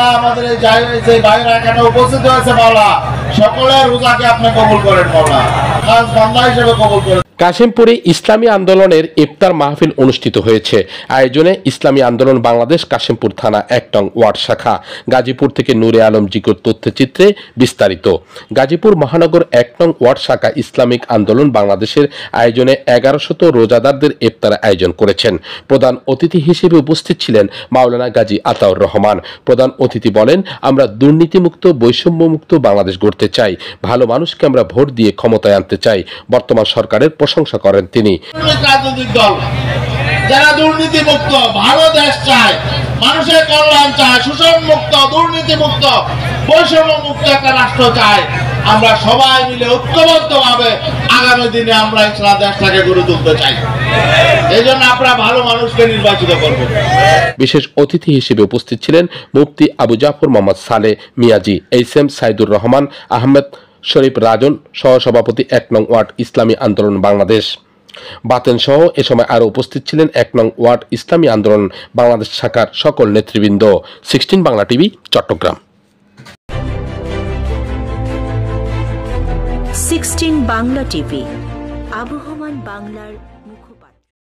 মাওলা আমাদের এই যে ভাইরা এখানে উপস্থিত হয়েছে মাওলা, সকলের রোজাকে আপনি কবুল করেন মাওলা, খাস বান্দা হিসেবে কবুল করেন। কাশিমপুরে ইসলামী আন্দোলনের ইফতার মাহফিল অনুষ্ঠিত হয়েছে। আয়োজনে ইসলামী আন্দোলন বাংলাদেশ কাশিমপুর থানা ১ নং ওয়ার্ড শাখা। গাজীপুর থেকে নূরে আলম জিকুর তথ্যচিত্রে বিস্তারিত। গাজীপুর মহানগর ১ নং ওয়ার্ড শাখা ইসলামিক আন্দোলন বাংলাদেশের আয়োজনে ১১শত রোজাদারদের ইফতার আয়োজন করেছেন। প্রধান অতিথি হিসেবে উপস্থিত ছিলেন মাওলানা গাজী আতাউর রহমান। প্রধান অতিথি বলেন, আমরা দুর্নীতিমুক্ত বৈষম্যমুক্ত বাংলাদেশ গড়তে চাই, ভালো মানুষকে আমরা ভোট দিয়ে ক্ষমতায় আনতে চাই। বর্তমান সরকারের প্রশংসা করেন তিনি। রাজনৈতিক দল যারা দুর্নীতি মুক্ত ভালো দেশ চায়, মানুষের কল্যাণ চায়, শোষণ মুক্ত দুর্নীতি মুক্ত বৈষম্য মুক্ত একটা রাষ্ট্র চায়, আমরা সবাই মিলে ঐক্যবদ্ধভাবে আগামী দিনে আমরা ইসলাম দেশটাকে গড়ে তুলতে চাই। এই জন্য আপনারা ভালো মানুষকে নির্বাচিত করবেন। বিশেষ অতিথি হিসেবে উপস্থিত ছিলেন মুফতি আবু জাফর মোহাম্মদ সালে মিয়াজি, এইচএম সাইদুর রহমান, আহমেদ শরীফ রাজন, সহসভাপতি ১ নং ওয়ার্ড ইসলামী আন্দোলন বাংলাদেশ বাতেন সহ এ সময় আরো উপস্থিত ছিলেন ১ নং ওয়ার্ড ইসলামী আন্দোলন বাংলাদেশ শাখার সকল নেতৃবৃন্দ। 16 বাংলা টিভি, চট্টগ্রাম। 16 বাংলা টিভি, আবহমান বাংলার